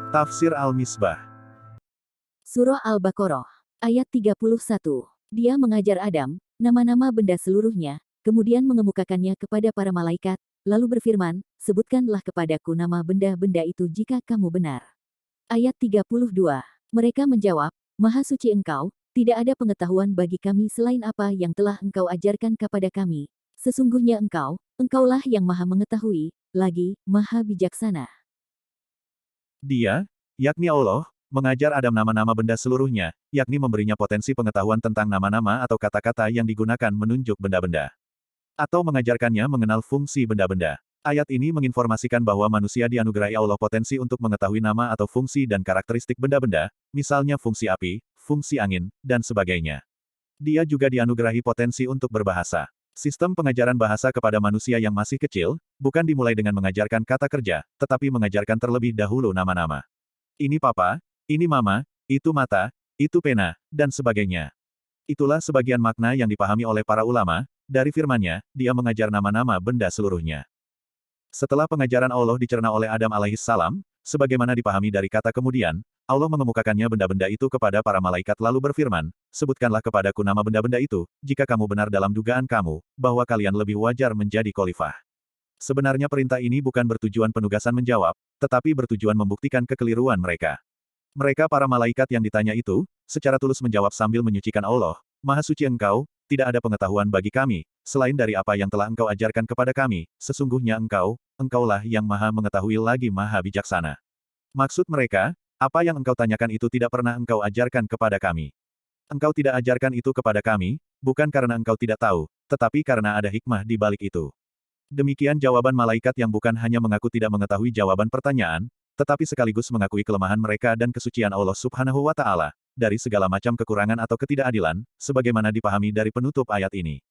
Tafsir Al-Misbah. Surah Al-Baqarah, ayat 31. Dia mengajar Adam, nama-nama benda seluruhnya, kemudian mengemukakannya kepada para malaikat, lalu berfirman, sebutkanlah kepadaku nama benda-benda itu jika kamu benar. Ayat 32. Mereka menjawab, Maha suci engkau, tidak ada pengetahuan bagi kami selain apa yang telah engkau ajarkan kepada kami. Sesungguhnya engkaulah yang maha mengetahui, lagi, maha bijaksana. Dia, yakni Allah, mengajar Adam nama-nama benda seluruhnya, yakni memberinya potensi pengetahuan tentang nama-nama atau kata-kata yang digunakan menunjuk benda-benda. Atau mengajarkannya mengenal fungsi benda-benda. Ayat ini menginformasikan bahwa manusia dianugerahi Allah potensi untuk mengetahui nama atau fungsi dan karakteristik benda-benda, misalnya fungsi api, fungsi angin, dan sebagainya. Dia juga dianugerahi potensi untuk berbahasa. Sistem pengajaran bahasa kepada manusia yang masih kecil, bukan dimulai dengan mengajarkan kata kerja, tetapi mengajarkan terlebih dahulu nama-nama. Ini papa, ini mama, itu mata, itu pena, dan sebagainya. Itulah sebagian makna yang dipahami oleh para ulama, dari firman-Nya, dia mengajar nama-nama benda seluruhnya. Setelah pengajaran Allah dicerna oleh Adam alaihissalam, sebagaimana dipahami dari kata kemudian, Allah mengemukakannya benda-benda itu kepada para malaikat lalu berfirman, sebutkanlah kepadaku nama benda-benda itu, jika kamu benar dalam dugaan kamu, bahwa kalian lebih wajar menjadi khalifah. Sebenarnya perintah ini bukan bertujuan penugasan menjawab, tetapi bertujuan membuktikan kekeliruan mereka. Mereka para malaikat yang ditanya itu, secara tulus menjawab sambil menyucikan Allah, Maha suci engkau, tidak ada pengetahuan bagi kami, selain dari apa yang telah engkau ajarkan kepada kami, sesungguhnya engkaulah yang maha mengetahui lagi maha bijaksana. Maksud mereka, apa yang engkau tanyakan itu tidak pernah engkau ajarkan kepada kami. Engkau tidak ajarkan itu kepada kami, bukan karena engkau tidak tahu, tetapi karena ada hikmah di balik itu. Demikian jawaban malaikat yang bukan hanya mengaku tidak mengetahui jawaban pertanyaan, tetapi sekaligus mengakui kelemahan mereka dan kesucian Allah Subhanahu wa Ta'ala, dari segala macam kekurangan atau ketidakadilan, sebagaimana dipahami dari penutup ayat ini.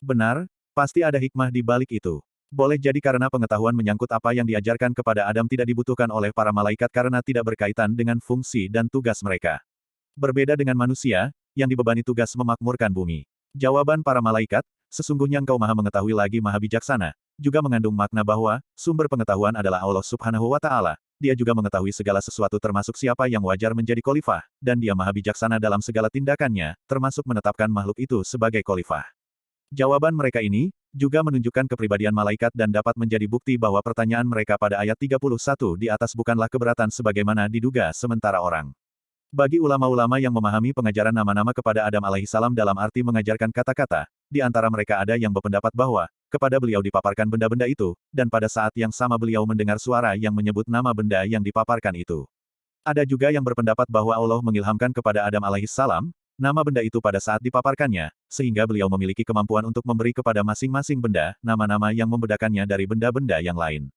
Benar, pasti ada hikmah di balik itu. Boleh jadi karena pengetahuan menyangkut apa yang diajarkan kepada Adam tidak dibutuhkan oleh para malaikat karena tidak berkaitan dengan fungsi dan tugas mereka. Berbeda dengan manusia, yang dibebani tugas memakmurkan bumi. Jawaban para malaikat, sesungguhnya engkau maha mengetahui lagi maha bijaksana, juga mengandung makna bahwa, sumber pengetahuan adalah Allah Subhanahu wa Ta'ala. Dia juga mengetahui segala sesuatu termasuk siapa yang wajar menjadi khalifah, dan dia maha bijaksana dalam segala tindakannya, termasuk menetapkan makhluk itu sebagai khalifah. Jawaban mereka ini, juga menunjukkan kepribadian malaikat dan dapat menjadi bukti bahwa pertanyaan mereka pada ayat 31 di atas bukanlah keberatan sebagaimana diduga sementara orang. Bagi ulama-ulama yang memahami pengajaran nama-nama kepada Adam alaihissalam dalam arti mengajarkan kata-kata, di antara mereka ada yang berpendapat bahwa, kepada beliau dipaparkan benda-benda itu, dan pada saat yang sama beliau mendengar suara yang menyebut nama benda yang dipaparkan itu. Ada juga yang berpendapat bahwa Allah mengilhamkan kepada Adam alaihissalam, nama benda itu pada saat dipaparkannya, sehingga beliau memiliki kemampuan untuk memberi kepada masing-masing benda, nama-nama yang membedakannya dari benda-benda yang lain.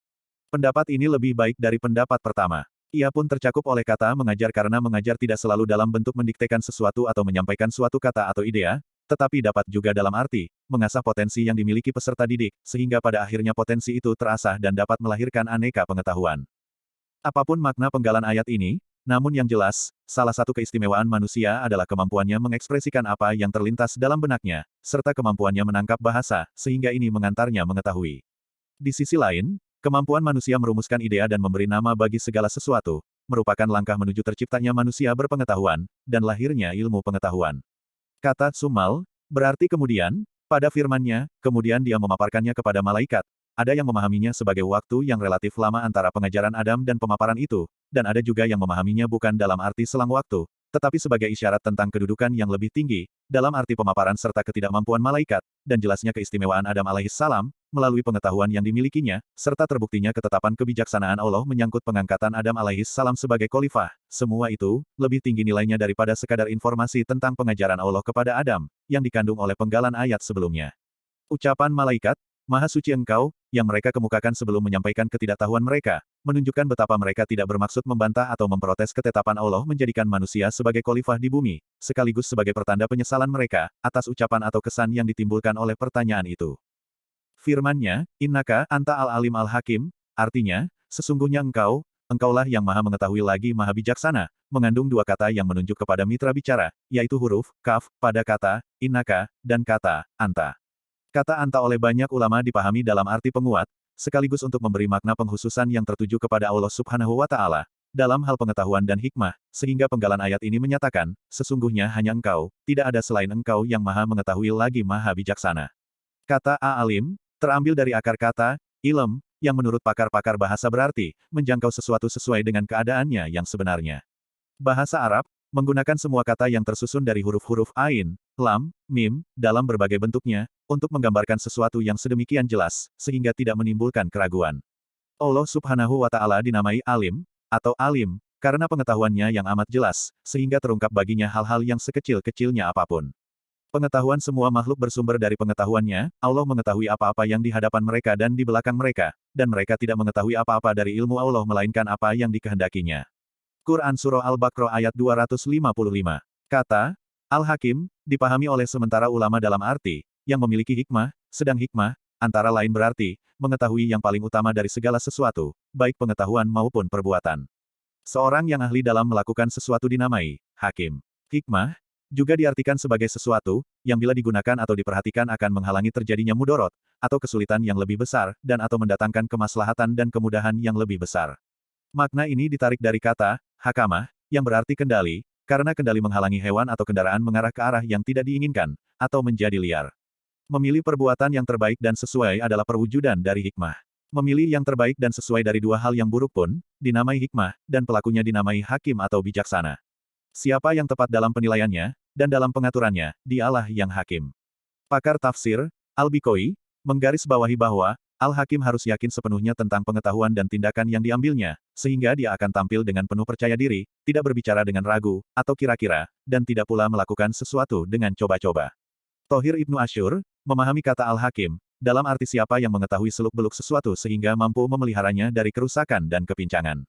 Pendapat ini lebih baik dari pendapat pertama. Ia pun tercakup oleh kata mengajar karena mengajar tidak selalu dalam bentuk mendiktekan sesuatu atau menyampaikan suatu kata atau idea, tetapi dapat juga dalam arti, mengasah potensi yang dimiliki peserta didik, sehingga pada akhirnya potensi itu terasah dan dapat melahirkan aneka pengetahuan. Apapun makna penggalan ayat ini, namun yang jelas, salah satu keistimewaan manusia adalah kemampuannya mengekspresikan apa yang terlintas dalam benaknya, serta kemampuannya menangkap bahasa, sehingga ini mengantarnya mengetahui. Di sisi lain, kemampuan manusia merumuskan idea dan memberi nama bagi segala sesuatu, merupakan langkah menuju terciptanya manusia berpengetahuan, dan lahirnya ilmu pengetahuan. Kata Sumal, berarti kemudian, pada firman-Nya, kemudian dia memaparkannya kepada malaikat, ada yang memahaminya sebagai waktu yang relatif lama antara pengajaran Adam dan pemaparan itu, dan ada juga yang memahaminya bukan dalam arti selang waktu, tetapi sebagai isyarat tentang kedudukan yang lebih tinggi, dalam arti pemaparan serta ketidakmampuan malaikat, dan jelasnya keistimewaan Adam alaihissalam, melalui pengetahuan yang dimilikinya, serta terbuktinya ketetapan kebijaksanaan Allah menyangkut pengangkatan Adam alaihissalam sebagai khalifah. Semua itu, lebih tinggi nilainya daripada sekadar informasi tentang pengajaran Allah kepada Adam, yang dikandung oleh penggalan ayat sebelumnya. Ucapan malaikat, Maha suci engkau, yang mereka kemukakan sebelum menyampaikan ketidaktahuan mereka, menunjukkan betapa mereka tidak bermaksud membantah atau memprotes ketetapan Allah menjadikan manusia sebagai khalifah di bumi, sekaligus sebagai pertanda penyesalan mereka, atas ucapan atau kesan yang ditimbulkan oleh pertanyaan itu. Firman-Nya, Innaka, anta al-alim al-hakim, artinya, sesungguhnya engkaulah yang maha mengetahui lagi maha bijaksana, mengandung dua kata yang menunjuk kepada mitra bicara, yaitu huruf, kaf, pada kata, innaka, dan kata, anta. Kata anta oleh banyak ulama dipahami dalam arti penguat, sekaligus untuk memberi makna penghususan yang tertuju kepada Allah Subhanahu wa Ta'ala, dalam hal pengetahuan dan hikmah, sehingga penggalan ayat ini menyatakan, sesungguhnya hanya engkau, tidak ada selain engkau yang maha mengetahui lagi maha bijaksana. Kata A-alim, terambil dari akar kata, ilm, yang menurut pakar-pakar bahasa berarti, menjangkau sesuatu sesuai dengan keadaannya yang sebenarnya. Bahasa Arab, menggunakan semua kata yang tersusun dari huruf-huruf ain, lam, mim, dalam berbagai bentuknya, untuk menggambarkan sesuatu yang sedemikian jelas, sehingga tidak menimbulkan keraguan. Allah Subhanahu wa Ta'ala dinamai alim, atau alim, karena pengetahuannya yang amat jelas, sehingga terungkap baginya hal-hal yang sekecil-kecilnya apapun. Pengetahuan semua makhluk bersumber dari pengetahuannya, Allah mengetahui apa-apa yang di hadapan mereka dan di belakang mereka, dan mereka tidak mengetahui apa-apa dari ilmu Allah melainkan apa yang dikehendakinya. Quran Surah Al-Baqarah ayat 255. Kata, Al-Hakim, dipahami oleh sementara ulama dalam arti, yang memiliki hikmah, sedang hikmah, antara lain berarti, mengetahui yang paling utama dari segala sesuatu, baik pengetahuan maupun perbuatan. Seorang yang ahli dalam melakukan sesuatu dinamai, Hakim. Hikmah, juga diartikan sebagai sesuatu, yang bila digunakan atau diperhatikan akan menghalangi terjadinya mudorot, atau kesulitan yang lebih besar, dan atau mendatangkan kemaslahatan dan kemudahan yang lebih besar. Makna ini ditarik dari kata, hakamah, yang berarti kendali, karena kendali menghalangi hewan atau kendaraan mengarah ke arah yang tidak diinginkan, atau menjadi liar. Memilih perbuatan yang terbaik dan sesuai adalah perwujudan dari hikmah. Memilih yang terbaik dan sesuai dari dua hal yang buruk pun, dinamai hikmah, dan pelakunya dinamai hakim atau bijaksana. Siapa yang tepat dalam penilaiannya, dan dalam pengaturannya, dialah yang hakim. Pakar tafsir, Al-Bikoi, menggarisbawahi bahwa, Al-Hakim harus yakin sepenuhnya tentang pengetahuan dan tindakan yang diambilnya, sehingga dia akan tampil dengan penuh percaya diri, tidak berbicara dengan ragu, atau kira-kira, dan tidak pula melakukan sesuatu dengan coba-coba. Thohir Ibnu Asyur, memahami kata Al-Hakim, dalam arti siapa yang mengetahui seluk-beluk sesuatu sehingga mampu memeliharanya dari kerusakan dan kepincangan.